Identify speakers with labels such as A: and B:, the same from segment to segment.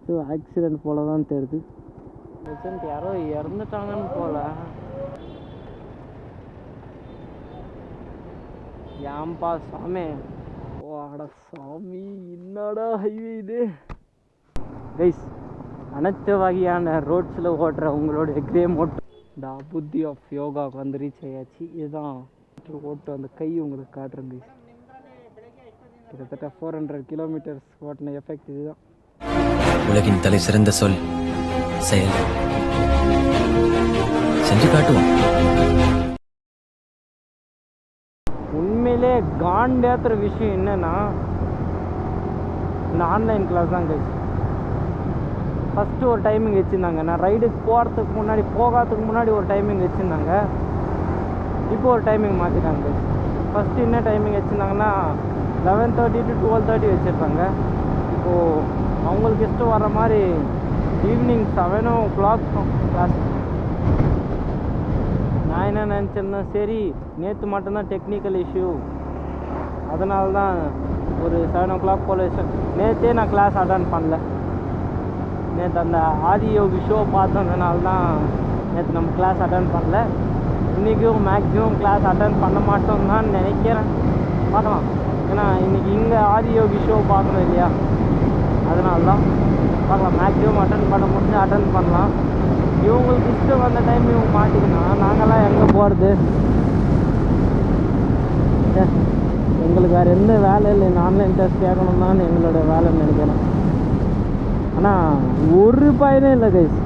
A: So accident போல தான் தெரியுது. பிரசன்ட் யாரோ இறந்துட்டாங்கன்னு போல. ஏன்பா சாமி, வாட சாமி, என்னடா ஹைவே இது கைஸ். அனைத்து வகையான ரோட்ஸில் ஓட்டுற உங்களோட கிரே மோட் த புத்தி ஆஃப் யோகாவுக்கு வந்து ரீச் ஆயாச்சு. இதுதான் ஓட்டு அந்த கை உங்களுக்கு காட்டுறேன் கைஸ். கிட்டத்தட்ட 400 கிலோமீட்டர்ஸ் ஓட்டின எஃபெக்ட் இதுதான்.
B: உலகின் தலை சிறந்த சொல் செயல். செஞ்சு காட்டுவோம்.
A: உண்மையிலே காண்டேத்துற விஷயம் என்னன்னா இந்த ஆன்லைன் கிளாஸ் தான் கைஸ். ஃபஸ்ட்டு ஒரு டைமிங் வச்சுருந்தாங்க. நான் ரைடுக்கு போகாததுக்கு முன்னாடி ஒரு டைமிங் வச்சுருந்தாங்க. இப்போ ஒரு டைமிங் மாற்றிட்டாங்க கைஸ். ஃபஸ்ட்டு என்ன டைமிங் வச்சுருந்தாங்கன்னா 11:30 to 12:30 வச்சுருப்பாங்க. இப்போது அவங்களுக்கு இஷ்டம் வர மாதிரி ஈவினிங் 7 o'clock கிளாஸ். நான் என்ன நினச்சேன்னா, சரி நேற்று மட்டும்தான் டெக்னிக்கல் இஷ்யூ, அதனால தான் ஒரு 7 o'clock போல் நேற்றே நான் கிளாஸ் அட்டன் பண்ணல. நேற்று அந்த ஆதியோகி ஷோ பார்த்ததுனால தான் நேற்று நம்ம கிளாஸ் அட்டன் பண்ணல. இன்றைக்கும் மேக்ஸிமம் கிளாஸ் அட்டன் பண்ண மாட்டோம் தான் நினைக்கிறேன். பார்க்கலாம். ஏன்னா இன்றைக்கி இங்கே ஆதியோகி ஷோ பார்க்கணும் இல்லையா, அதனால தான் பார்க்கலாம். மேக்ஸிமம் அட்டன் பண்ண முடிஞ்சு அட்டன் பண்ணலாம். இவங்களுக்கு இஷ்டம் வந்த டைம் இவங்க மாட்டிக்கணும். நாங்கள்லாம் எங்கே போகிறது? எங்களுக்கு வேறு எந்த வேலை இல்லை. இந்த ஆன்லைன் டெஸ்ட் கேட்கணும் தான் எங்களோட வேலைன்னு நினைக்கிறேன். ஆனால் ஒரு பயனே இல்லை கைஸ்,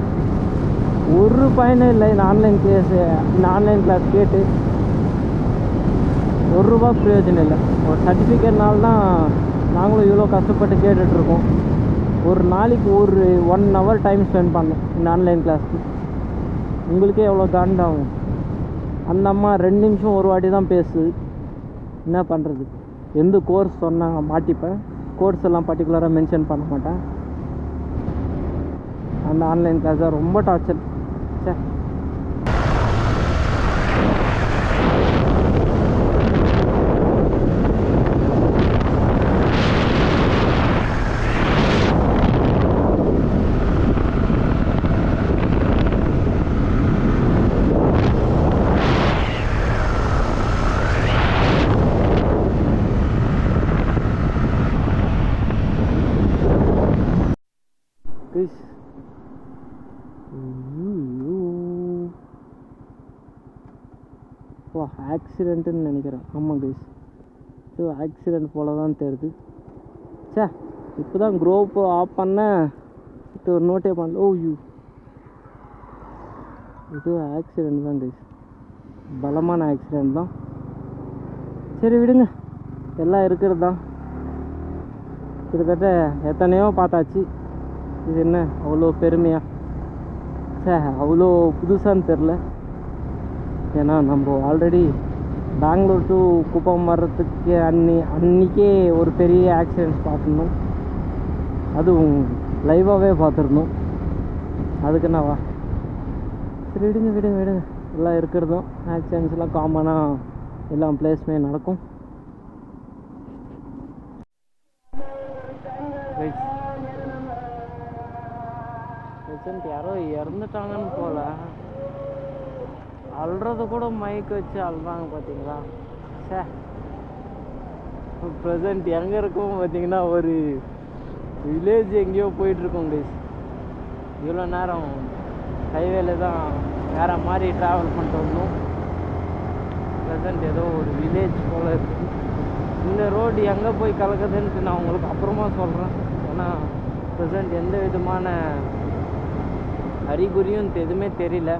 A: ஒரு பயனே இல்லை. இந்த ஆன்லைன் கிளாஸ் கேட்டு ₹1 பிரயோஜனம் இல்லை. ஒரு சர்டிஃபிகேட்னால தான் நாங்களும் இவ்வளோ கஷ்டப்பட்டு கேட்டுட்ருக்கோம். ஒரு நாளைக்கு ஒரு 1 hour டைம் ஸ்பெண்ட் பண்ணோம் இந்த ஆன்லைன் கிளாஸ்க்கு. உங்களுக்கே எவ்வளோ காண்டாகும். அந்த அம்மா 2 நிமிஷம் ஒரு வாட்டி தான் பேசுது. என்ன பண்ணுறது? எந்த கோர்ஸ் சொன்னால் மாட்டிப்பேன். கோர்ஸ் எல்லாம் பர்டிகுலராக மென்ஷன் பண்ண மாட்டேன். அந்த ஆன்லைன் கிளாஸ் தான் ரொம்ப டார்ச்சர். சே, ஆக்சிடெண்ட்டுன்னு நினைக்கிறேன். ஆமாம் கைஸ், ஸோ ஆக்சிடெண்ட் போல தான் தெரியுது. சே, இப்போ தான் க்ரோப்போ ஆஃப் பண்ணேன். இது ஒரு நோட்டே பண்ணல. இது ஆக்சிடெண்ட் தான் கைஸ், பலமான ஆக்சிடெண்ட் தான். சரி விடுங்க, எல்லாம் இருக்கிறது தான். கிட்டத்தட்ட எத்தனையோ பார்த்தாச்சு. இது என்ன அவ்வளோ பெருமையா? சே, அவ்வளோ புதுசான்னு தெரில. ஏன்னா நம்ம ஆல்ரெடி பெங்களூர் டு குப்பம் வர்றதுக்கு அன்றைக்கே ஒரு பெரிய ஆக்சிடென்ட்ஸ் பார்த்துருந்தோம். அதுவும் லைவாகவே பார்த்துருந்தோம். அதுக்கு என்னவா? சரி விடுங்க, எல்லாம் இருக்கிறதும் ஆக்சிடென்ட்ஸ்லாம் காமனாக எல்லா பிளேஸுமே நடக்கும். யாரோ இறந்துட்டாங்கன்னு போல. அல்றது கூட மைக் வச்சு அல்றாங்க பார்த்தீங்களா? சே, ப்ரெசண்ட் எங்கே இருக்கும் பார்த்தீங்கன்னா ஒரு வில்லேஜ் எங்கேயோ போயிட்டுருக்கோம் கைஸ். இவ்வளோ நேரம் ஹைவேல தான் வேறு மாதிரி ட்ராவல் பண்ணிட்டு வந்தோம். ப்ரெசண்ட் ஏதோ ஒரு வில்லேஜ் போல் இருக்குது. இந்த ரோடு எங்கே போய் கலக்குதுன்ட்டு நான் உங்களுக்கு அப்புறமா சொல்கிறேன். ஏன்னா ப்ரெசண்ட் எந்த விதமான அறிகுறியும் எதுவுமே தெரியல.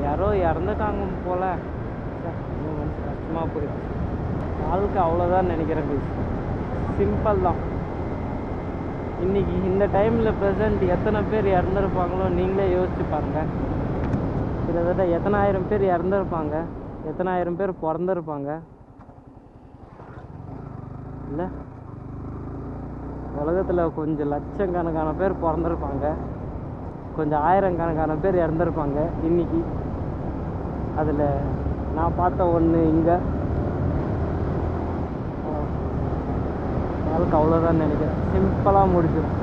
A: யாரோ இறந்துட்டாங்க போல். கஷ்டமாக போயிடுச்சு. வாழ்க்கை அவ்வளோதான் நினைக்கிறேன் கைஸ். சிம்பிள் தான். இன்றைக்கி இந்த டைமில் ப்ரெசண்ட் எத்தனை பேர் இறந்துருப்பாங்களோ நீங்களே யோசிச்சு பாருங்கள். கிட்டத்தட்ட எத்தனை ஆயிரம் பேர் இறந்துருப்பாங்க, எத்தனை ஆயிரம் பேர் பிறந்திருப்பாங்க இல்லை? உலகத்தில் கொஞ்சம் லட்சக்கணக்கான பேர் பிறந்திருப்பாங்க, கொஞ்சம் ஆயிரக்கணக்கான பேர் இறந்துருப்பாங்க இன்றைக்கி. அதில் நான் பார்த்த ஒன்று இங்கே வாழ்க்கை அவ்வளோதான் நினைக்கிறேன். சிம்பிளாக முடிச்சிடும்.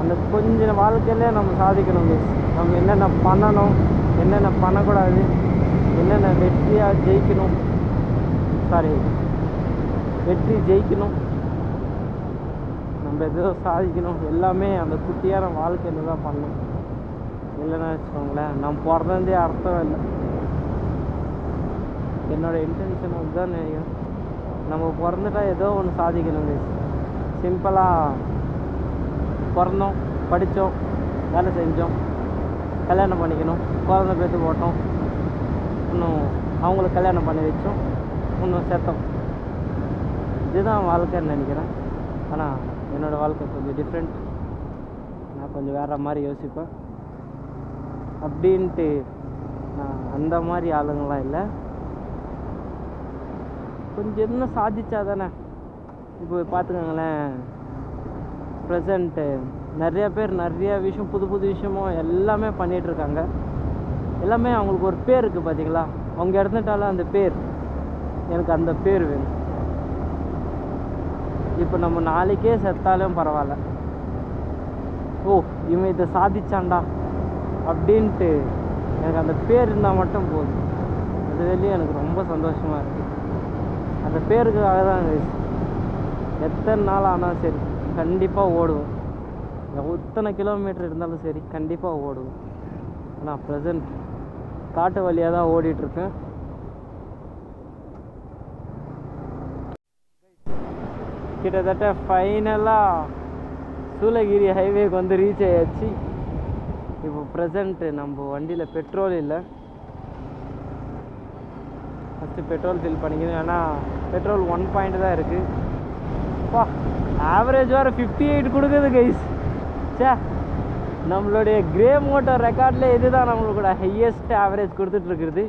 A: அந்த கொஞ்சம் வாழ்க்கையிலே நம்ம சாதிக்கணும் guys. நம்ம என்னென்ன பண்ணணும், என்னென்ன பண்ணக்கூடாது, என்னென்ன வெற்றியாக ஜெயிக்கணும், வெற்றி ஜெயிக்கணும், நம்ம ஏதோ சாதிக்கணும், எல்லாமே அந்த குட்டியான வாழ்க்கையில் தான் பண்ணணும். இல்லைன்னா வச்சுக்கோங்களேன், நம்ம பிறந்ததே அர்த்தம் இல்லை. என்னோடய இன்டென்ஷன் அதுதான் நினைக்கிறேன். நம்ம பிறந்துட்டா ஏதோ ஒன்று சாதிக்கணும். சிம்பிளாக பிறந்தோம், படித்தோம், வேலை செஞ்சோம், கல்யாணம் பண்ணிக்கணும், குழந்தை பேத்து போட்டோம், இன்னும் அவங்களுக்கு கல்யாணம் பண்ணி வச்சோம், இன்னும் சேர்த்தோம். இதுதான் வாழ்க்கைன்னு நினைக்கிறேன். ஆனால் என்னோடய வாழ்க்கை கொஞ்சம் டிஃப்ரெண்ட். நான் கொஞ்சம் வேறு மாதிரி யோசிப்பேன். அப்படின்ட்டு நான் அந்த மாதிரி ஆளுங்களாம் இல்லை. கொஞ்சம் என்ன சாதிச்சா தானே. இப்போ பார்த்துக்கோங்களேன், ப்ரெசண்ட்டு நிறைய பேர் நிறைய விஷயம், புது புது விஷயமும் எல்லாமே பண்ணிகிட்ருக்காங்க. எல்லாமே அவங்களுக்கு ஒரு பேர் இருக்குது பார்த்தீங்களா. அவங்க இறந்துட்டாலும் அந்த பேர், எனக்கு அந்த பேர் வேணும். இப்போ நம்ம நாளைக்கே செத்தாலும் பரவாயில்ல, ஓ இவன் இதை சாதிச்சான்டா அப்படின்ட்டு எனக்கு அந்த பேர் இருந்தால் மட்டும் போதும். அது வெளியே எனக்கு ரொம்ப சந்தோஷமாக இருக்குது. அந்த பேருக்காக தான் எத்தனை நாள் ஆனாலும் சரி கண்டிப்பாக ஓடுவோம். எத்தனை கிலோமீட்டர் இருந்தாலும் சரி கண்டிப்பாக ஓடுவோம். ஆனால் ப்ரெசண்ட் காட்டு வழியாக தான் ஓடிட்டுருக்கேன். கிட்டத்தட்ட ஃபைனலாக சூளகிரி ஹைவேக்கு வந்து ரீச் ஆயாச்சு. இப்போ ப்ரெசண்ட்டு நம்ம வண்டியில் பெட்ரோல் இல்லை. ஃபஸ்ட்டு பெட்ரோல் ஃபில் பண்ணிக்கணும். ஏன்னா பெட்ரோல் 1 பாயிண்ட் தான் இருக்குது. அப்பா ஆவரேஜ் வேறு 58 கொடுக்குது கைஸ். சே, நம்மளுடைய கிரே மோட்டர் ரெக்கார்டில் இதுதான் நம்மளோட ஹையஸ்ட் ஆவரேஜ் கொடுத்துட்ருக்குறது.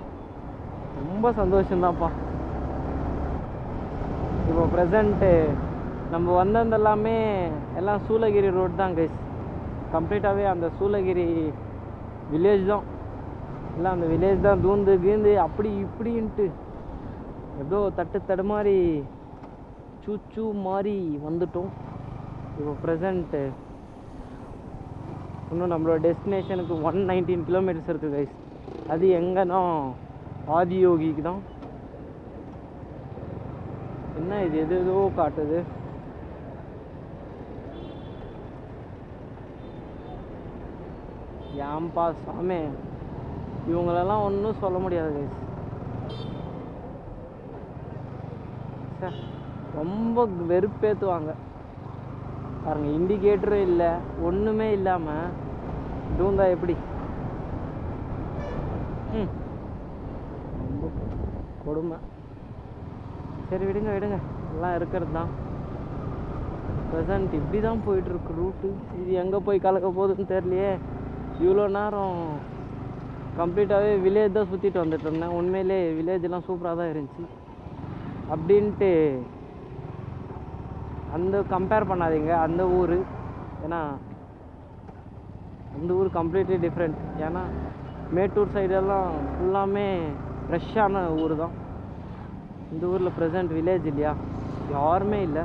A: ரொம்ப சந்தோஷம்தான்ப்பா. இப்போ ப்ரெசண்ட்டு நம்ம வந்ததெல்லாமே எல்லாம் சூளகிரி ரோடு தான் கைஸ். கம்ப்ளீட்டாகவே அந்த சூளகிரி வில்லேஜ் தான். எல்லாம் அந்த வில்லேஜ் தான். தூந்து கீந்து அப்படி இப்படின்ட்டு ஏதோ தடுமாறி சூச்சு மாதிரி வந்துட்டோம். இப்போ ப்ரெசண்ட்டு இன்னும் நம்மளோட டெஸ்டினேஷனுக்கு 119 கிலோமீட்டர்ஸ் இருக்குது கைஸ். அது எங்கன்னா ஆதியோகிக்கு தான். என்ன இது எதோ காட்டுது. ஏம்பா சாமே, இவங்களெல்லாம் ஒன்றும் சொல்ல முடியாது கைஸ். ரொம்ப வெறுப்பேற்றுவாங்க பாருங்க. இண்டிகேட்டரும் இல்லை, ஒன்றுமே இல்லாமல் தூந்தா எப்படி? ரொம்ப கொடுமை. சரி விடுங்க எல்லாம் இருக்கிறது தான். ப்ரெசண்ட் இப்படி தான் போயிட்டுருக்கு ரூட்டு. இது எங்கே போய் கலக்க போகுதுன்னு தெரியலையே. இவ்வளோ நேரம் கம்ப்ளீட்டாகவே வில்லேஜ் தான் சுற்றிட்டு வந்துட்டு இருந்தேன். உண்மையிலே வில்லேஜெலாம் சூப்பராக தான் இருந்துச்சு. அப்படின்ட்டு அந்த கம்பேர் பண்ணாதீங்க அந்த ஊர். ஏன்னா அந்த ஊர் கம்ப்ளீட்லி டிஃப்ரெண்ட். ஏன்னா மேட்டூர் சைடெல்லாம் ஃபுல்லாமே ஃப்ரெஷ்ஷான ஊர் தான். இந்த ஊரில் ப்ரெசண்ட் வில்லேஜ் இல்லையா, யாருமே இல்லை.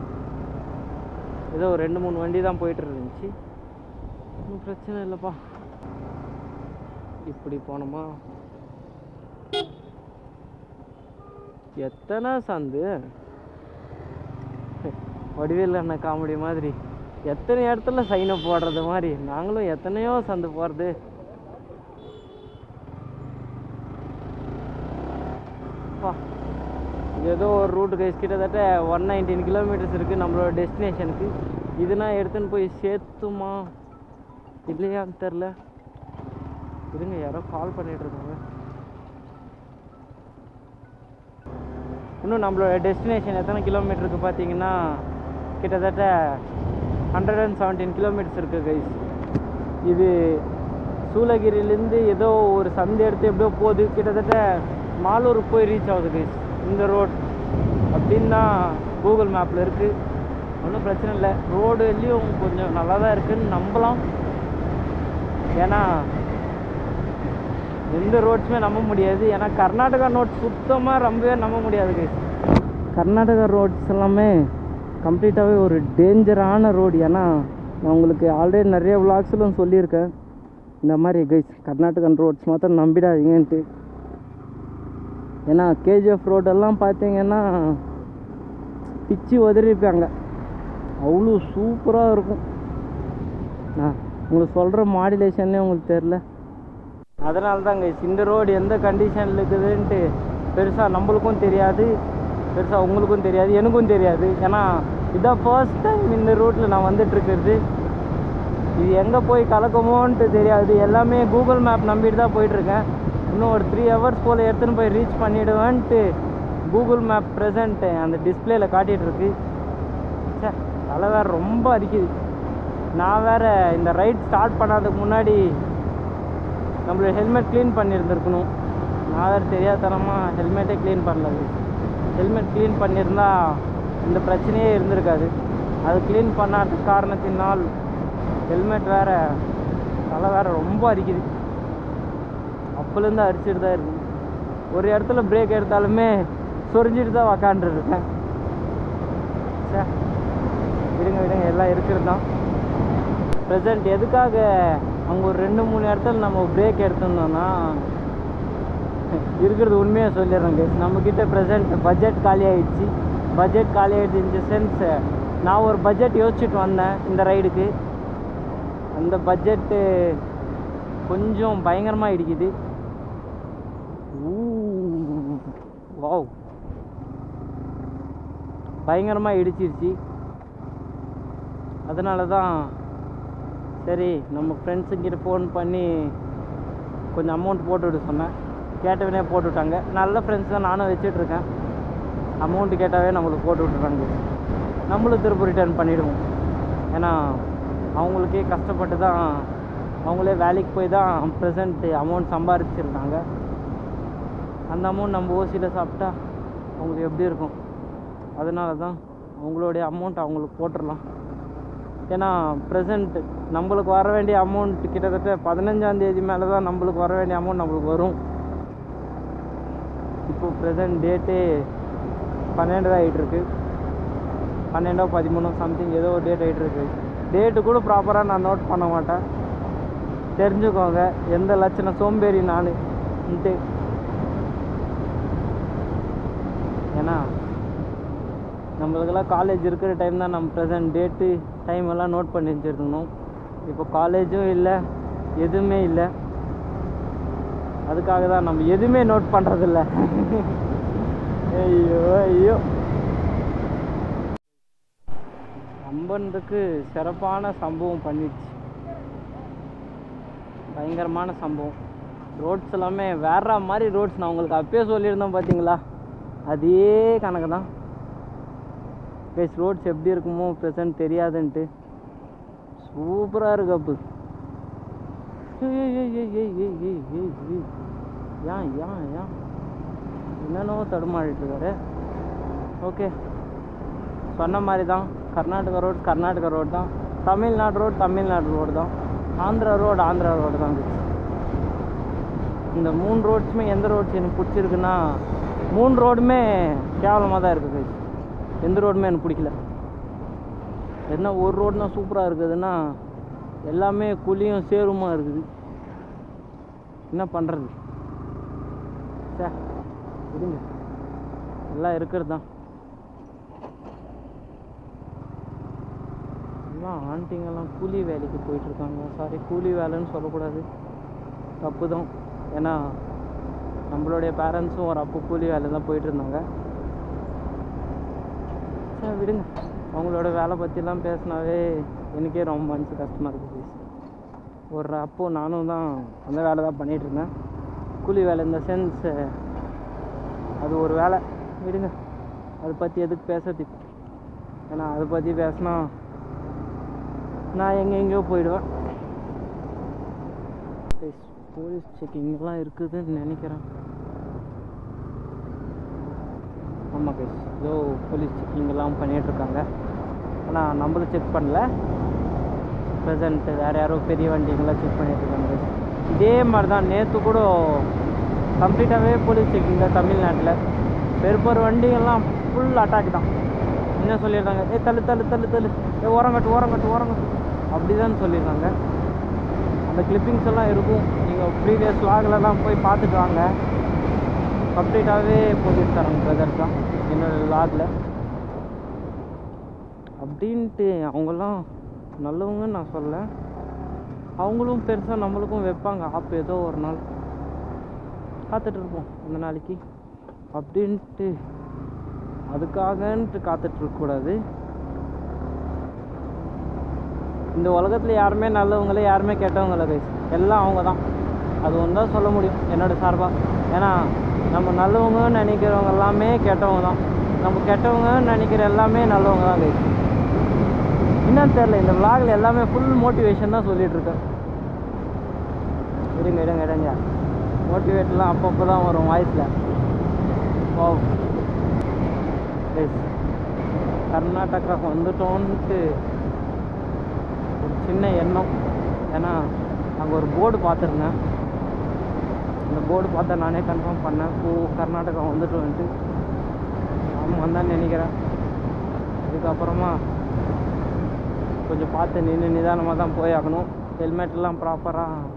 A: ஏதோ 2-3 வண்டி தான் போயிட்டு இருந்துச்சு. ஒன்றும் பிரச்சனை இல்லைப்பா. இப்படி போனோமா, எத்தனை சந்து வடிவேல் அண்ணன் காமெடி மாதிரி எத்தனை இடத்துல சைனை போடுறது மாதிரி நாங்களும் எத்தனையோ சந்து போகிறது. இது ஏதோ ஒரு ரூட்டு கைஸ். கிட்டத்தட்ட 119 கிலோமீட்டர்ஸ் இருக்குது நம்மளோட டெஸ்டினேஷனுக்கு. இதுனா எடுத்துன்னு போய் சேர்த்துமா இல்லையான்னு தெரில. இருங்க, யாரோ கால் பண்ணிகிட்ருக்காங்க. இன்னும் நம்மளோட டெஸ்டினேஷன் எத்தனை கிலோமீட்டருக்கு பார்த்தீங்கன்னா கிட்டத்தட்ட 117 கிலோமீட்டர்ஸ் இருக்குது கைஸ். இது சூளகிரிலேருந்து ஏதோ ஒரு சந்தை எடுத்து எப்படியோ போகுது. கிட்டத்தட்ட மாலூருக்கு போய் ரீச் ஆகுது கைஸ் இந்த ரோட். அப்படின்னா கூகுள் மேப்பில் இருக்குது. ஒன்றும் பிரச்சனை இல்லை. ரோடுலேயும் கொஞ்சம் நல்லா தான் இருக்குதுன்னு நம்பலாம். ஏன்னா எந்த ரோட்ஸுமே நம்ப முடியாது. ஏன்னா கர்நாடகா ரோட்ஸ் சுத்தமாக ரொம்பவே நம்ப முடியாது கைஸ். கர்நாடகா ரோட்ஸ் எல்லாமே கம்ப்ளீட்டாகவே ஒரு டேஞ்சரான ரோடு. ஏன்னா நான் உங்களுக்கு ஆல்ரெடி நிறைய விளாக்ஸ்லும் சொல்லியிருக்கேன் இந்த மாதிரி கைஸ் கர்நாடகன் ரோட்ஸ் மாத்திரம் நம்பிடாதீங்கன்ட்டு. ஏன்னா கேஜிஎஃப் ரோடெல்லாம் பார்த்தீங்கன்னா பிச்சு உதறிப்பாங்க, அவ்வளோ சூப்பராக இருக்கும். உங்களுக்கு சொல்கிற மாடுலேஷன்னே உங்களுக்கு தெரில. அதனால தான் கைஸ் இந்த ரோடு எந்த கண்டிஷனில் இருக்குதுன்ட்டு பெருசாக நம்மளுக்கும் தெரியாது, பெருசாக உங்களுக்கும் தெரியாது, எனக்கும் தெரியாது. ஏன்னா இதான் ஃபர்ஸ்ட் டைம் இந்த ரோட்டில் நான் வந்துட்டுருக்கிறது. இது எங்கே போய் கலக்குமோன்ட்டு தெரியாது. எல்லாமே கூகுள் மேப் நம்பிட்டு தான் போயிட்டுருக்கேன். இன்னும் ஒரு 3 hours போல் எடுத்துன்னு போய் ரீச் பண்ணிவிடுவேன்ட்டு கூகுள் மேப் ப்ரெசண்ட்டு அந்த டிஸ்பிளேயில் காட்டிகிட்ருக்கு. சே தலை வேறு ரொம்ப அரிக்குது. நான் வேறு இந்த ரைட் ஸ்டார்ட் பண்ணாததுக்கு முன்னாடி நம்மளோட ஹெல்மெட் க்ளீன் பண்ணியிருந்துருக்கணும். நான் வேறு தெரியாதனமாக ஹெல்மெட்டே க்ளீன் பண்ணல. ஹெல்மெட் க்ளீன் பண்ணியிருந்தா இந்த பிரச்சனையே இருந்திருக்காது. அது க்ளீன் பண்ணாத காரணத்தினால் ஹெல்மெட் வேறு தலை வேறு ரொம்ப அரிக்குது. அப்போலேருந்து அரிச்சிட்டு தான் இருக்குது. ஒரு இடத்துல பிரேக் எடுத்தாலுமே சொரிஞ்சிட்டு தான் உக்காண்டுருக்கேன். சே விடுங்க எல்லாம் இருக்கிறது தான். ப்ரெசண்ட் எதுக்காக அங்கே ஒரு 2-3 இடத்துல நம்ம பிரேக் எடுத்திருந்தோம்னா இருக்கிறது உண்மையாக சொல்லிடுறேங்க. நம்மக்கிட்ட ப்ரெசண்ட் பட்ஜெட் காலி ஆகிடுச்சு. பட்ஜெட் காலி ஆகிடுச்சு இன் த சென்ஸ், நான் ஒரு பட்ஜெட் யோசிச்சுட்டு வந்தேன் இந்த ரைடுக்கு. அந்த பட்ஜெட்டு கொஞ்சம் பயங்கரமாக இடிக்குது. வாவ் பயங்கரமாக இடிச்சிருச்சு. அதனால தான் சரி நம்ம ஃப்ரெண்ட்ஸுங்கிட்ட ஃபோன் பண்ணி கொஞ்சம் அமௌண்ட் போட்டு விட சொன்னேன். கேட்டவனே போட்டு விட்டாங்க. நல்ல ஃப்ரெண்ட்ஸ் தான் நானும் வச்சிட்ருக்கேன். அமௌண்ட்டு கேட்டாவே நம்மளுக்கு போட்டு விட்டுறாங்க. நம்மளும் திரும்ப ரிட்டர்ன் பண்ணிவிடுவோம். ஏன்னா அவங்களுக்கே கஷ்டப்பட்டு தான் அவங்களே வேலைக்கு போய் தான் ப்ரெசண்ட் அமௌண்ட் சம்பாதிச்சிருக்காங்க. அந்த அமௌண்ட் நம்ம ஓசியில் சாப்பிட்டா அவங்களுக்கு எப்படி இருக்கும்? அதனால தான் அவங்களுடைய அமௌண்ட் அவங்களுக்கு போட்டுடலாம். ஏன்னா ப்ரெசண்ட் நம்மளுக்கு வர வேண்டிய அமௌண்ட் கிட்டத்தட்ட 15ஆம் தேதி மேலே தான் நம்மளுக்கு வர வேண்டிய அமௌண்ட் நம்மளுக்கு வரும். இப்போது ப்ரெசண்ட் டேட்டே 12 ஆகிட்டுருக்கு. 12 13 சம்திங் ஏதோ ஒரு டேட் ஆகிட்டுருக்கு. டேட்டு கூட ப்ராப்பராக நான் நோட் பண்ண மாட்டேன், தெரிஞ்சுக்கோங்க. எந்த லட்சணம் சோம்பேறி நானுன்ட்டு. ஏன்னா நம்மளுக்கெல்லாம் காலேஜ் இருக்கிற டைம் தான் நம்ம ப்ரெசண்ட் டேட்டு டைம் எல்லாம் நோட் பண்ணி வச்சுருக்கணும். இப்போ காலேஜும் இல்லை, எதுவுமே இல்லை. அதுக்காக தான் நம்ம எதுவுமே நோட் பண்ணுறதில்ல. ஐயோ நம்பனுக்கு சிறப்பான சம்பவம் பண்ணிடுச்சு. பயங்கரமான சம்பவம். ரோட்ஸ் எல்லாமே வேற மாதிரி ரோட்ஸ். நான் உங்களுக்கு அப்பயே சொல்லியிருந்தேன் பார்த்தீங்களா, அதே கணக்கு தான். பேஸ் ரோட்ஸ் எப்படி இருக்குமோ ப்ரெசன்ட் தெரியாதுன்ட்டு சூப்பராக இருக்கு. அப்பு ஏன் என்னென்னவோ தடுமாறிட்டுருக்காரு. ஓகே, சொன்ன மாதிரி தான். கர்நாடகா ரோடு தான், தமிழ்நாடு ரோடு தான், ஆந்திரா ரோடு தான். இந்த 3 ரோட்ஸுமே எந்த ரோட்ஸ் எனக்கு பிடிச்சிருக்குன்னா 3 ரோடுமே கேவலமாக தான் இருக்குது. எந்த ரோடுமே எனக்கு பிடிக்கல. என்ன ஒரு ரோடு தான் சூப்பராக இருக்குதுன்னா எல்லாமே குழியும் சேருமா இருக்குது. என்ன பண்ணுறது? சே விடுங்க, எல்லாம் இருக்கிறது தான். எல்லாம் ஆண்டிங்கெல்லாம் கூலி வேலைக்கு போயிட்டுருக்காங்க. சாரி, கூலி வேலைன்னு சொல்லக்கூடாது, தப்பு தான். ஏன்னா நம்மளுடைய பேரண்ட்ஸும் ஒரு அப்போ கூலி வேலை தான் போயிட்டுருந்தாங்க. சரி விடுங்க, அவங்களோட வேலை பற்றிலாம் பேசினாவே எனக்கே ரொம்ப மனசு கஷ்டமாக இருக்குது. ஒரு அப்போ நானும் தான் அந்த வேலை தான் பண்ணிகிட்ருந்தேன். கூலி வேலை இந்த சென்ஸ் அது ஒரு வேலை. விடுங்க, அதை பற்றி எதுக்கு பேசுறது? ஏன்னா அதை பற்றி பேசினா நான் எங்கெங்கேயோ போயிடுவேன். போலீஸ் செக்கிங்லாம் இருக்குதுன்னு நினைக்கிறேன். ஆமாம் கைஸ், ஏதோ போலீஸ் செக்கிங்கெல்லாம் பண்ணிகிட்ருக்காங்க. ஆனால் நம்மளும் செக் பண்ணல. ப்ரெசண்ட்டு வேறு யாரோ பெரிய வண்டிங்கெல்லாம் செக் பண்ணிகிட்ருக்காங்க. இதே மாதிரி தான் நேற்று கூட கம்ப்ளீட்டாகவே போலீஸ் செக்கிங் தான் தமிழ்நாட்டில். பெருப்பர் வண்டிங்கெல்லாம் ஃபுல் அட்டாக் தான். என்ன சொல்லிடுறாங்க, தள்ளு தள்ளு தள்ளு தள்ளு, ஓரங்கட்டு ஓரங்கட்டு ஓரங்கட்டு அப்படி தான் சொல்லிடுறாங்க. அந்த கிளிப்பிங்ஸ் எல்லாம் இருக்கும், நீங்கள் ப்ரீவியஸ் vlogலலாம் போய் பார்த்துட்டு வாங்க. கம்ப்ளீட்டாகவே போலீஸ்காரங்க பிரதர்ஸ் தான் என்னோடய vlogல. அப்படின்ட்டு அவங்கெல்லாம் நல்லவங்கன்னு நான் சொல்ல, அவங்களும் பெருசாக நம்மளுக்கும் வைப்பாங்க ஆப். ஏதோ ஒரு நாள் காத்துட்ருப்போம் அந்த நாளைக்கு அப்படின்ட்டு, அதுக்காகன்ட்டு காத்துட்ருக்கக்கூடாது. இந்த உலகத்தில் யாருமே நல்லவங்களே யாருமே கெட்டவங்கள கைஸ், எல்லாம் அவங்க தான். அது ஒன்று தான் சொல்ல முடியும் என்னோடய சார்பாக. ஏன்னா நம்ம நல்லவங்கன்னு நினைக்கிறவங்க எல்லாமே கெட்டவங்க தான், நம்ம கெட்டவங்கன்னு நினைக்கிற எல்லாமே நல்லவங்க தான் கைஸ். என்னன்னு தெரில, இந்த vlogல எல்லாமே ஃபுல் மோட்டிவேஷன் தான் சொல்லிகிட்ருக்கேன். இருங்க இடங்க இடங்க மோட்டிவேட்லாம் அப்பப்போ தான் வரும் வாய்ஸில். ஓ கைஸ், கர்நாடகா வந்துட்டோன்ட்டு ஒரு சின்ன எண்ணம். ஏன்னா அங்கே ஒரு போர்டு பார்த்துருந்தேன், அந்த போர்டு பார்த்தா நானே கன்ஃபார்ம் பண்ணேன், கர்நாடகா வந்துட்டோன்ட்டு. ஆமாம் வந்தான்னு நினைக்கிறேன். இதுக்கப்புறமா கொஞ்சம் பார்த்து நிதானமாக தான் போய் ஆகணும். ஹெல்மெட்லாம் ப்ராப்பராக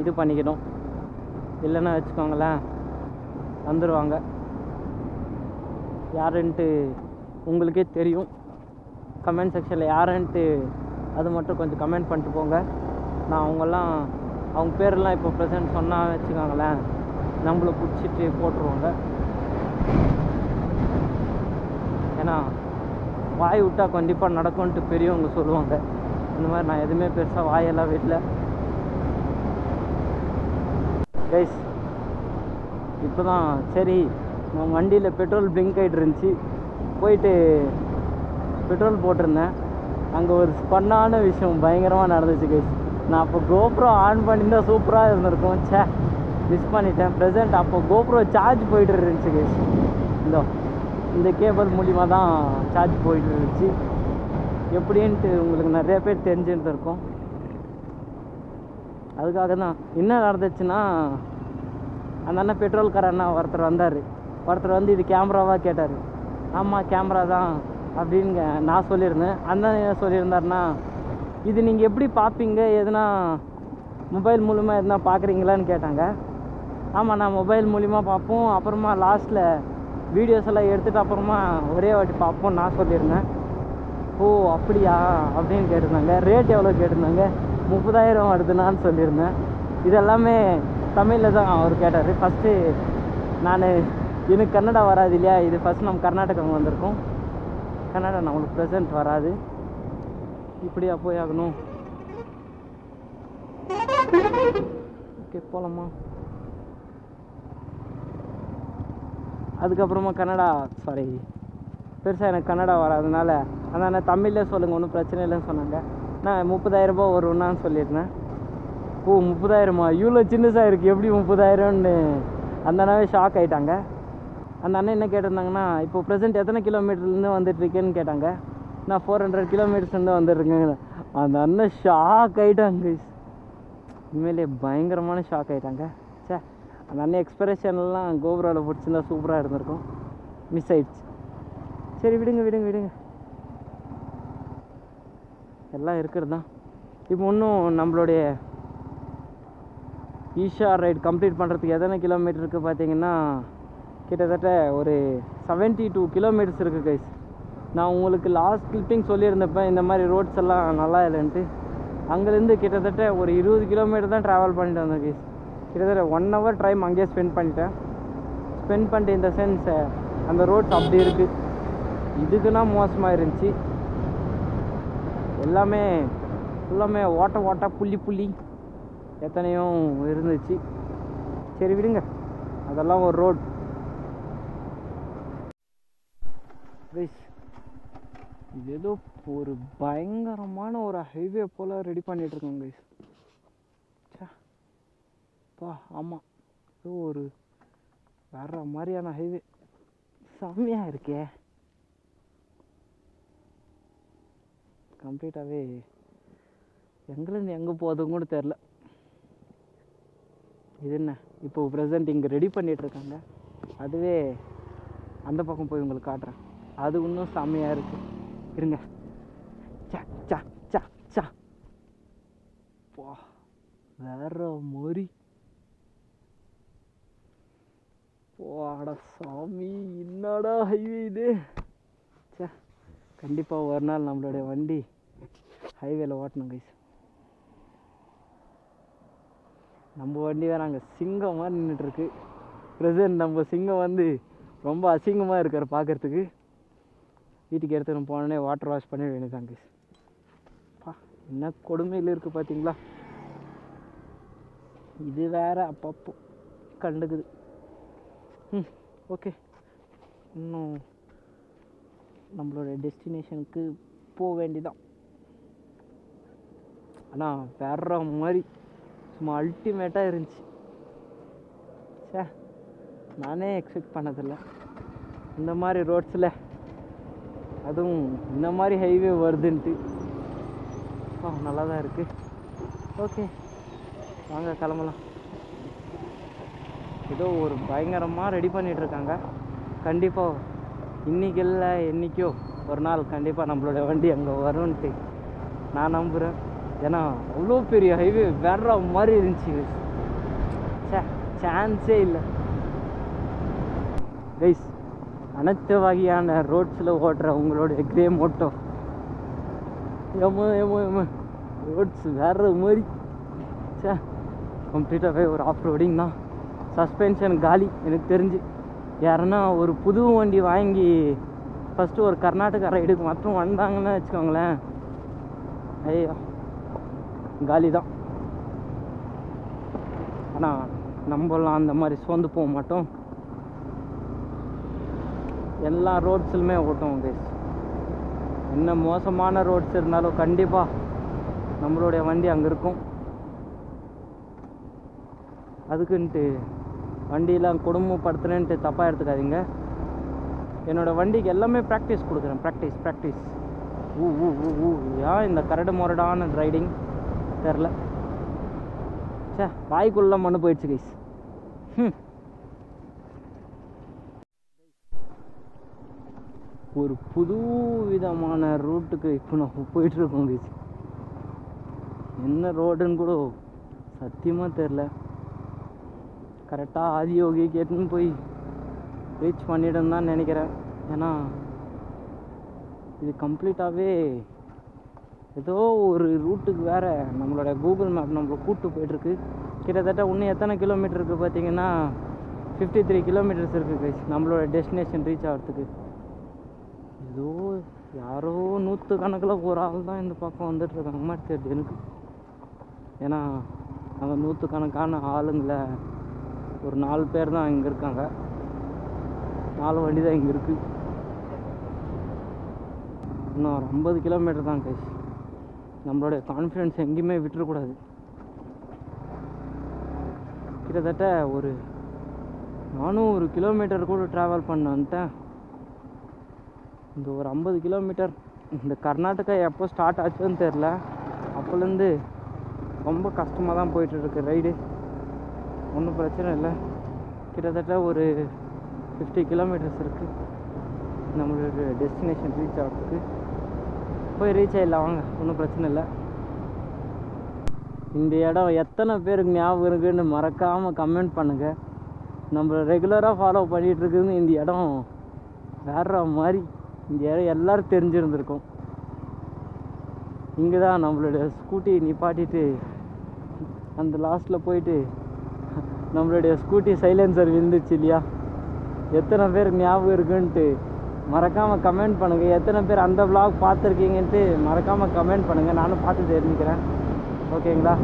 A: இது பண்ணிக்கணும், இல்லைன்னா வச்சுக்கோங்களேன் வந்துடுவாங்க. யாருன்ட்டு உங்களுக்கே தெரியும், கமெண்ட் செக்ஷனில் யாருன்ட்டு அது மட்டும் கொஞ்சம் கமெண்ட் பண்ணிட்டு போங்க. நான் அவங்க பேரெல்லாம் இப்போ ப்ரெசென்ட் சொன்னால் வச்சுக்கோங்களேன் நம்மளை பிடிச்சிட்டு போட்டுருவாங்க. ஏன்னா வாய் விட்டால் கண்டிப்பாக நடக்கும்ன்ட்டு பெரியவங்க சொல்லுவாங்க. இந்த மாதிரி நான் எதுவுமே பெருசாக வாயெல்லாம் விடல கைஸ். இப்போ தான் சரி நம்ம வண்டியில் பெட்ரோல் பிளிங்க் ஆகிட்டு இருந்துச்சு, போயிட்டு பெட்ரோல் போட்டிருந்தேன். அங்கே ஒரு ஃபன்னான விஷயம் பயங்கரமாக நடந்துச்சு கைஸ். நான் அப்போ கோப்ரோ ஆன் பண்ணியிருந்தால் சூப்பராக இருந்திருக்கும். மிஸ் பண்ணிட்டேன். ப்ரெசென்ட் அப்போ கோப்ரோ சார்ஜ் போயிட்டு இருந்துச்சு கைஸ். இந்த கேபிள் மூலிமா தான் சார்ஜ் போயிட்டு இருந்துச்சு. எப்படின்ட்டு உங்களுக்கு நிறைய பேர் தெரிஞ்சுருந்துருக்கும். அதுக்காக தான் என்ன நடந்துச்சுன்னா, அந்த அண்ணன் பெட்ரோல்கார அண்ணா ஒருத்தர் வந்தார். ஒருத்தர் வந்து இது கேமராவாக கேட்டார். ஆமாம் கேமரா தான் அப்படின்னு நான் சொல்லியிருந்தேன். அண்ணன் என்ன சொல்லியிருந்தாருன்னா, இது நீங்கள் எப்படி பார்ப்பீங்க, எதுனா மொபைல் மூலிமா எதுனா பார்க்குறீங்களான்னு கேட்டாங்க. ஆமாம் நான் மொபைல் மூலிமா பார்ப்போம், அப்புறமா லாஸ்ட்டில் வீடியோஸ் எல்லாம் எடுத்துகிட்டு அப்புறமா ஒரே வாட்டி பார்ப்போம் நான் சொல்லியிருந்தேன். ஓ அப்படியா அப்படின்னு கேட்டிருந்தாங்க. ரேட் எவ்வளோ கேட்டிருந்தாங்க, 30,000 வருதுன்னான்னு சொல்லியிருந்தேன். இதெல்லாமே தமிழில் தான் அவர் கேட்டார். ஃபஸ்ட்டு எனக்கு கன்னடா வராது இல்லையா, இது ஃபஸ்ட் நம்ம கர்நாடகா வந்திருக்கோம், கன்னடா நம்மளுக்கு ப்ரெசென்ட் வராது. இப்படியா போய் ஆகணும். ஓகே போகலாமா. அதுக்கப்புறமா பெருசாக எனக்கு கன்னடா வராதனால அதனால் தமிழ்லே சொல்லுங்கள் ஒன்றும் பிரச்சனை இல்லைன்னு சொன்னாங்க. நான் 30,000 வரும்னான்னு சொல்லியிருந்தேன். ஓ 30,000மா, இவ்வளோ சின்னசாக இருக்குது, எப்படி 30,000ன்னு அந்த அண்ணாவே ஷாக் ஆகிட்டாங்க. அந்த அண்ணன் என்ன கேட்டிருந்தாங்கன்னா, இப்போ ப்ரெசென்ட் எத்தனை கிலோமீட்டர்லேருந்து வந்துட்டுருக்கேன்னு கேட்டாங்க. நான் 400 கிலோமீட்டர்ஸ்லேருந்து வந்துட்டுருக்கேங்க. அந்த அண்ணன் ஷாக் ஆகிட்டாங்க, உண்மையிலே பயங்கரமான ஷாக் ஆகிட்டாங்க. அந்த அண்ணன் எக்ஸ்பிரஷன்லாம் கோபுராவில் பிடிச்சிருந்தா சூப்பராக இருந்திருக்கும், மிஸ் ஆயிடுச்சு. சரி விடுங்க எல்லாம் இருக்கிறது தான். இப்போ இன்னும் நம்மளுடைய ஈஷா ரைடு கம்ப்ளீட் பண்ணுறதுக்கு எத்தனை கிலோமீட்டர் இருக்குது பார்த்தீங்கன்னா, கிட்டத்தட்ட ஒரு 72 கிலோமீட்டர்ஸ் இருக்குது கைஸ். நான் உங்களுக்கு லாஸ்ட் கிளிப்பிங் சொல்லியிருந்தப்ப இந்த மாதிரி ரோட்ஸ் எல்லாம் நல்லா இல்லைன்ட்டு, அங்கேருந்து கிட்டத்தட்ட ஒரு 20 கிலோமீட்டர் தான் ட்ராவல் பண்ணிட்டு வந்தேன் கைஸ். கிட்டத்தட்ட 1 hour டைம் அங்கேயே ஸ்பெண்ட் பண்ணிட்டு இந்த சென்ஸ் அந்த ரோட்ஸ் அப்படி இருக்குது. இதுக்குன்னா மோசமாக இருந்துச்சு. எல்லாமே ஓட்ட புள்ளி எத்தனையோ இருந்துச்சு. சரி விடுங்க, அதெல்லாம் ஒரு ரோட். இது ஏதோ ஒரு பயங்கரமான ஒரு ஹைவே போல் ரெடி பண்ணிகிட்ருக்கோங்க கைஸ். ஆமாம், ஏதோ ஒரு வேற மாதிரியான ஹைவே செம்மையாக இருக்கே. கம்ப்ளீட்டாகவே எங்கேருந்து எங்கே போகுதுன்னு கூட தெரில. இது என்ன இப்போ ப்ரெசென்ட் இங்கே ரெடி பண்ணிகிட்ருக்காங்க. அதுவே அந்த பக்கம் போய் உங்களுக்கு காட்டுறேன். அது இன்னும் செம்மையாக இருக்குது. இருங்க. சா சா சா சா பா வேற மாதிரி. போடா சாமி, என்னடா ஹைவே இது. சே, கண்டிப்பாக ஒரு நாள் நம்மளுடைய வண்டி ஹைவேல ஓட்டணும் கைஸ். நம்ம வண்டி வேறு அங்கே சிங்கம் மாதிரி நின்றுட்டுருக்கு. ப்ரெசன்ட் நம்ம சிங்கம் வந்து ரொம்ப அசிங்கமாக இருக்கார் பார்க்குறதுக்கு. வீட்டுக்கு எடுத்துகிட்டு போனோடனே வாட்டர் வாஷ் பண்ணி வேண்டியதாங்க கைஸ். பா என்ன கொடுமையில் இருக்குது பார்த்தீங்களா. இது வேறு அப்பப்போ கண்டுக்குது. ஓகே, இன்னும் நம்மளோட டெஸ்டினேஷனுக்கு போக வேண்டிதான். ஆனால் வேற மாதிரி சும்மா அல்டிமேட்டாக இருந்துச்சு. சே, நானே எக்ஸ்பெக்ட் பண்ணதில்லை இந்த மாதிரி ரோட்ஸில், அதுவும் இந்த மாதிரி ஹைவே வருதுன்ட்டு. நல்லா தான் இருக்குது. ஓகே, வாங்க கிளம்பலாம். ஏதோ ஒரு பயங்கரமாக ரெடி பண்ணிகிட்ருக்காங்க. கண்டிப்பாக இன்றைக்கி இல்லை என்றைக்கோ ஒரு நாள் கண்டிப்பாக நம்மளோட வண்டி அங்கே வரும்ன்ட்டு நான் நம்புகிறேன். ஏன்னா அவ்வளோ பெரிய ஹைவே வேற மாதிரி இருந்துச்சு. சான்ஸே இல்லை கைஸ். அனைத்து வகையான ரோட்ஸில் ஓட்டுற உங்களுடைய கிரே மோட்டோ ரோட்ஸ் வேற மாதிரி. சே, கம்ப்ளீட்டாகவே ஒரு ஆஃப் ரோடிங் தான். சஸ்பென்ஷன் காலி எனக்கு தெரிஞ்சு. யாருன்னா ஒரு புது வண்டி வாங்கி ஃபஸ்ட்டு ஒரு கர்நாடகா ரைடுக்கு மட்டும் வந்தாங்கன்னு வச்சுக்கோங்களேன், ஐயோ காலி தான். ஆனால் நம்மளாம் அந்த மாதிரி சோர்ந்து போக மாட்டோம். எல்லா ரோட்ஸ்லுமே ஓட்டுவோம் கைஸ். என்ன மோசமான ரோட்ஸ் இருந்தாலும் கண்டிப்பாக நம்மளுடைய வண்டி அங்கே இருக்கும். அதுக்குன்ட்டு வண்டியெலாம் குடும்பப்படுத்துகிறேன்ட்டு தப்பாக எடுத்துக்காதீங்க. என்னோடய வண்டிக்கு எல்லாமே ப்ராக்டிஸ் கொடுக்குறேன். ப்ராக்டிஸ். ஏன் இந்த கரடு முரடான ரைடிங் தெரில. சே, வாய்க்குள்ள மண்ணு போயிடுச்சு கைஸ். ஒரு புது விதமான ரூட்டுக்கு இப்போ நம்ம போயிட்டுருக்கோம் கைஸ். என்ன ரோடுன்னு கூட சத்தியமாக தெரில. கரெக்டாக ஆதியோகி கேட்டுன்னு போய் ரீச் பண்ணிவிடுன்னு தான் நினைக்கிறேன். ஏன்னா இது கம்ப்ளீட்டாகவே ஏதோ ஒரு ரூட்டுக்கு வேறு நம்மளோட கூகுள் மேப் நம்மளை கூப்பிட்டு போயிட்டுருக்கு. கிட்டத்தட்ட இன்னும் எத்தனை கிலோமீட்டர் இருக்குது பார்த்தீங்கன்னா 53 கிலோமீட்டர்ஸ் இருக்குது கைஸ் நம்மளோட டெஸ்டினேஷன் ரீச் ஆகிறதுக்கு. ஏதோ யாரோ 100 கணக்கில் ஒரு ஆள் தான் இந்த பக்கம் வந்துட்டுருக்காங்க மாதிரி தெரியுது எனக்கு. ஏன்னா நம்ம 100 கணக்கான ஆளுங்களை ஒரு 4 பேர் தான் இங்கே இருக்காங்க. 4 வண்டி தான் இங்கே இருக்குது. இன்னும் ஒரு 50 கிலோமீட்டர் தான் கைஸ். நம்மளோட கான்ஃபிடென்ஸ் எங்கேயுமே விட்டுறக்கூடாது. கிட்டத்தட்ட ஒரு 400 கிலோமீட்டர் கூட ட்ராவல் பண்ண வந்துட்டேன். இந்த ஒரு 50 கிலோமீட்டர் இந்த கர்நாடகா எப்போ ஸ்டார்ட் ஆச்சுன்னு தெரில. அப்போலேருந்து ரொம்ப கஷ்டமாக தான் போயிட்டுருக்கு ரைடு. ஒன்றும் பிரச்சனை இல்லை. கிட்டத்தட்ட ஒரு 50 கிலோமீட்டர்ஸ் இருக்குது நம்மளுக்கு டெஸ்டினேஷன் ரீச் ஆகிறதுக்கு. போய் ரீச் ஆகிடலாம் வாங்க, ஒன்றும் பிரச்சனை இல்லை. இந்த இடம் எத்தனை பேருக்கு ஞாபகம் இருக்குன்னு மறக்காமல் கமெண்ட் பண்ணுங்கள். நம்ம ரெகுலராக ஃபாலோ பண்ணிகிட்ருக்குன்னு இந்த இடம் வேற மாதிரி. இந்த இடம் எல்லோரும் தெரிஞ்சிருந்துருக்கும். இங்கே தான் நம்மளுடைய ஸ்கூட்டி நிப்பாட்டிட்டு அந்த லாஸ்ட்டில் போயிட்டு நம்மளுடைய ஸ்கூட்டி சைலன்சர் விழுந்துச்சு இல்லையா. எத்தனை பேருக்கு ஞாபகம் இருக்குன்ட்டு மறக்காமல் கமெண்ட் பண்ணுங்கள். எத்தனை பேர் அந்த vlog பார்த்துருக்கீங்கன்ட்டு மறக்காமல் கமெண்ட் பண்ணுங்கள். நானும் பார்த்து தெரிஞ்சுக்கிறேன். ஓகேங்களா?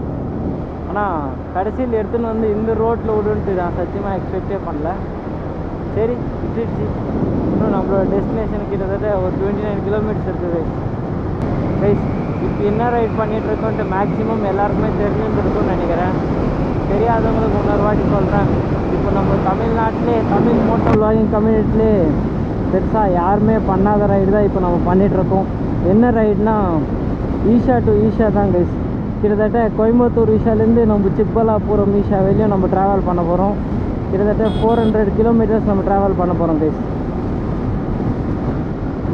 A: ஆனால் கடைசியில் எடுத்துன்னு வந்து இந்த ரோட்டில் விடுன்ட்டு நான் சத்தியமாக எக்ஸ்பெக்டே பண்ணல. சரி, விட்டுடுச்சு. இன்னும் நம்மளோட டெஸ்டினேஷன் கிட்டத்தட்ட ஒரு 29 கிலோமீட்டர்ஸ் இருக்குது கைஸ். இப்போ என்ன ரைட் பண்ணிகிட்ருக்கோன்ட்டு மேக்ஸிமம் எல்லாருக்குமே தெரிஞ்சுருக்குன்னு நினைக்கிறேன். தெரியாதவங்களுக்கு இன்னொரு வாட்டி சொல்கிறேன். இப்போ நம்ம தமிழ்நாட்டிலே தமிழ் மோட்டோ vlogging கம்யூனிட்டிலே பெருசாக யாருமே பண்ணாத ரைடு தான் இப்போ நம்ம பண்ணிகிட்ருக்கோம். என்ன ரைடுனா ஈஷா டு ஈஷா தான் கைஸ். கிட்டத்தட்ட கோயம்புத்தூர் ஈஷாலேருந்து நம்ம சிக்பலாபுரம் ஈஷா வரையும் நம்ம ட்ராவல் பண்ண போகிறோம். கிட்டத்தட்ட 400 கிலோமீட்டர்ஸ் நம்ம ட்ராவல் பண்ண போகிறோம் கைஸ்.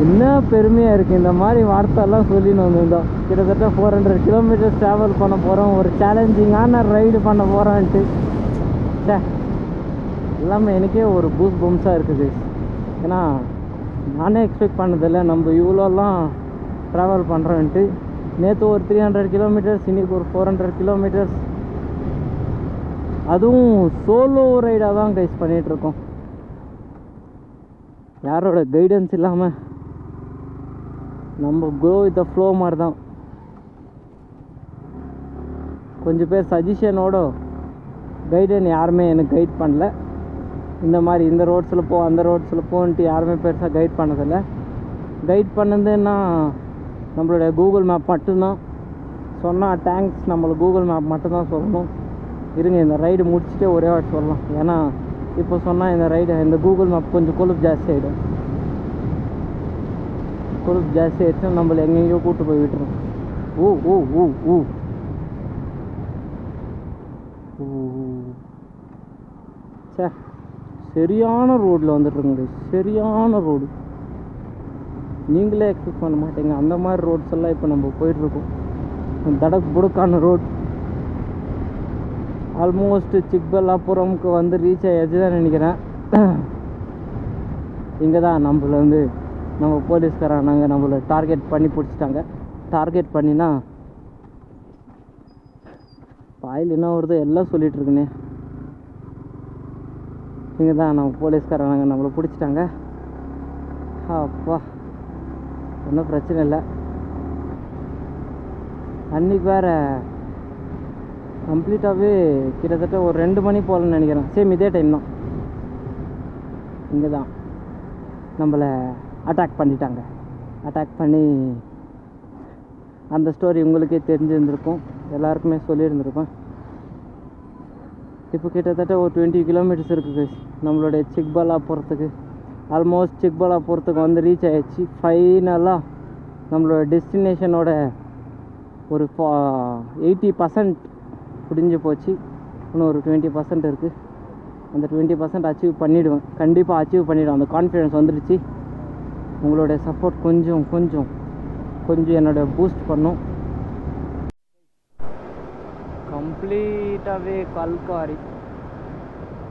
A: என்ன பெருமையாக இருக்குது. இந்த மாதிரி வார்த்தைலாம் சொல்லின்னு வந்திருந்தோம். கிட்டத்தட்ட 400 கிலோமீட்டர்ஸ் ட்ராவல் பண்ண போகிறோம், ஒரு சேலஞ்சிங்கான ரைடு பண்ண போகிறோன்ட்டு. சே, எல்லாமே எனக்கே ஒரு பூஸ் பம்ஸாக இருக்குது. ஏன்னா நானே எக்ஸ்பெக்ட் பண்ணதில்லை நம்ம இவ்வளோலாம் ட்ராவல் பண்ணுறோன்ட்டு. நேற்று ஒரு 300 கிலோமீட்டர்ஸ், இன்றைக்கி ஒரு 400 கிலோமீட்டர்ஸ். அதுவும் சோலோ ரைடாக தான் கைஸ் பண்ணிகிட்ருக்கோம். யாரோட கைடன்ஸ் இல்லாமல் நம்ம கோ வித் ஃப்ளோ மாதிரி தான். கொஞ்சம் பேர் சஜஷனோட கைடன் யாருமே எனக்கு கைட் பண்ணல. இந்த மாதிரி இந்த ரோட்ஸில் போ, அந்த ரோட்ஸில் போன்ட்டு யாருமே பெருசாக கைட் பண்ணதில்லை. கைட் பண்ணதுன்னா நம்மளுடைய கூகுள் மேப் மட்டும்தான். சொன்னால் தேங்க்ஸ், நம்மளுக்கு கூகுள் மேப் மட்டும்தான் சொல்லணும். இருங்க, இந்த ரைடு முடிச்சுட்டே ஒரே வாட்டி சொல்லலாம். ஏன்னா இப்போ சொன்னால் இந்த கூகுள் மேப் கொஞ்சம் கொழுப்பு ஜாஸ்தி ஆகிடும். கொழுப்பு ஜாஸ்தி ஆகிடுச்சுன்னா நம்மளை எங்கெங்கேயோ கூப்பிட்டு போய் விட்டுரும். ஊ ஊ ஊ ஊ சே, சரியான ரோட்டில் வந்துட்டுருங்க. சரியான ரோடு, நீங்களே எக்ஸ்பெக்ட் பண்ண மாட்டீங்க. அந்த மாதிரி ரோட்ஸ் எல்லாம் இப்போ நம்ம போயிட்டுருக்கோம். தடக் புடுக்கான ரோட். ஆல்மோஸ்ட் சிக்பல்லாபுரம்க்கு வந்து ரீச் ஆகிடுச்சு தான் நினைக்கிறேன். இங்கே தான் நம்ம போலீஸ்காரங்க நம்மளை டார்கெட் பண்ணி பிடிச்சிட்டாங்க. டார்கெட் பண்ணினா பாயில் என்ன வருது எல்லாம் சொல்லிகிட்டு இருக்குண்ணே. இங்கே தான் நம்ம போலீஸ்காரங்க நம்மளை பிடிச்சிட்டாங்க. அப்பா, ஒன்றும் பிரச்சனை இல்லை. அன்றைக்கி வேறு கம்ப்ளீட்டாகவே கிட்டத்தட்ட ஒரு 2 மணி போகலன்னு நினைக்கிறேன். சேம் இதே டைம் தான். இங்கே தான் நம்மளை அட்டாக் பண்ணிட்டாங்க. அட்டாக் பண்ணி அந்த ஸ்டோரி உங்களுக்கே தெரிஞ்சிருந்திருக்கும், எல்லாருக்குமே சொல்லியிருந்திருப்பேன். இப்போ கிட்டத்தட்ட ஒரு 20 கிலோமீட்டர்ஸ் இருக்குது நம்மளுடைய சிக்பல்லாபுரத்துக்கு. ஆல்மோஸ்ட் சிக்பல்லாபுரத்துக்கு வந்து ரீச் ஆகிடுச்சு. ஃபைனலாக நம்மளோட டெஸ்டினேஷனோட ஒரு 80% முடிஞ்சு போச்சு. இன்னும் ஒரு 20% இருக்குது. அந்த 20% அச்சீவ் பண்ணிவிடுவேன், கண்டிப்பாக அச்சீவ் பண்ணிவிடுவேன். அந்த கான்ஃபிடென்ஸ் வந்துடுச்சு. உங்களுடைய சப்போர்ட் கொஞ்சம் என்னோட பூஸ்ட் பண்ணும். கம்ப்ளீட்டாகவே கல்காரி,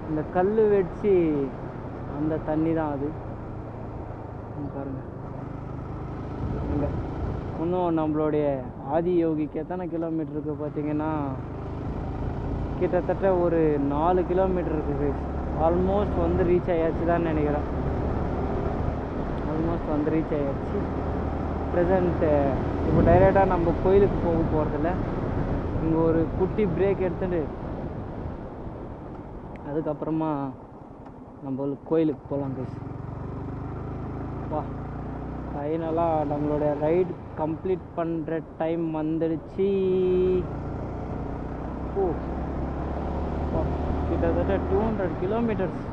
A: இந்த கல் வெடிச்சு அந்த தண்ணி தான் அது. பாருங்கள், இங்கே இன்னும் நம்மளுடைய ஆதி யோகிக்கு எத்தனை கிலோமீட்டருக்கு பார்த்தீங்கன்னா கிட்டத்தட்ட ஒரு 4 கிலோமீட்டர் இருக்குது. ஆல்மோஸ்ட் வந்து ரீச் ஆயாச்சு தான் நினைக்கிறேன். ஆல்மோஸ்ட் வந்து ரீச் ஆயாச்சு. ப்ரெசண்ட்டு இப்போ டைரெக்டாக நம்ம கோயிலுக்கு போக போகிறதில்ல. இங்கே ஒரு குட்டி பிரேக் எடுத்துட்டு அதுக்கப்புறமா நம்ம கோயிலுக்கு போகலாம் கைஸ். வா, ஃபைனலாக நம்மளுடைய ரைடு கம்ப்ளீட் பண்ணுற டைம் வந்துடுச்சு. ஓ, கிட்டத்தட்ட 200 கிலோமீட்டர்ஸ்.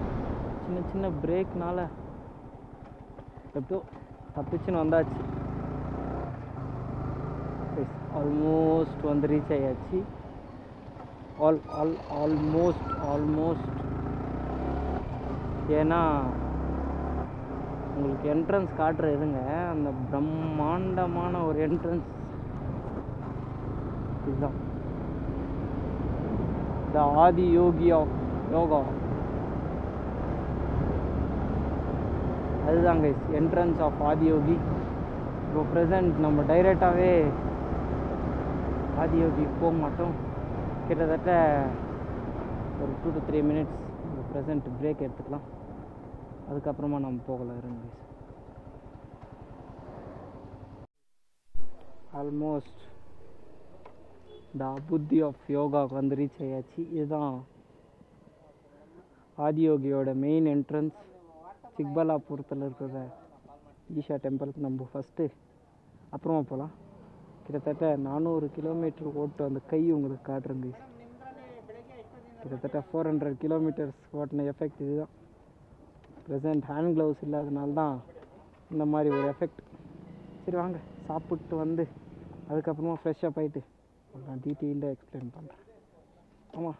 A: சின்ன பிரேக்னால எப்போ தப்பிச்சுன்னு வந்தாச்சு. ஆல்மோஸ்ட் வந்து ரீச் ஆயாச்சு. ஆல்மோஸ்ட். ஏன்னா உங்களுக்கு என்ட்ரன்ஸ் காட்டுறதுங்க, அந்த பிரம்மாண்டமான ஒரு என்ட்ரன்ஸ் இதுதான். த ஆதி யோகி ஆஃப் யோகா, அதுதான் கைஸ் என்ட்ரன்ஸ் ஆஃப் ஆதியோகி. இப்போ ப்ரெசண்ட் நம்ம டைரெக்டாகவே ஆதியோகி போக மாட்டோம். கிட்டத்தட்ட ஒரு 2 to 3 மினிட்ஸ் இப்போ ப்ரெசண்ட் பிரேக் எடுத்துக்கலாம். அதுக்கப்புறமா நம்ம போகலாம். இருங்க கைஸ், ஆல்மோஸ்ட் த புத்தி ஆஃப் யோகாவுக்கு வந்து ரீச் ஆயாச்சு. இதுதான் ஆதியோகியோட மெயின் என்ட்ரன்ஸ். சிக்பல்லாபுரத்தில் இருக்கிற ஈஷா டெம்பிளுக்கு நம்ம ஃபஸ்ட்டு அப்புறமா போகலாம். கிட்டத்தட்ட 400 கிலோமீட்டர் ஓட்டு அந்த கை உங்களுக்கு காட்டுறேங்க. கிட்டத்தட்ட 400 கிலோமீட்டர்ஸ் ஓட்டின எஃபெக்ட் இதுதான். ப்ரெசண்ட் ஹேண்ட் க்ளவுஸ் இல்லாதனால தான் இந்த மாதிரி ஒரு எஃபெக்ட். சரி வாங்க, சாப்பிட்டு வந்து அதுக்கப்புறமா ஃப்ரெஷ்ஷாக போயிட்டு நான் டீட்டெயில்டாக எக்ஸ்பிளைன் பண்ணுறேன். ஆமாம்,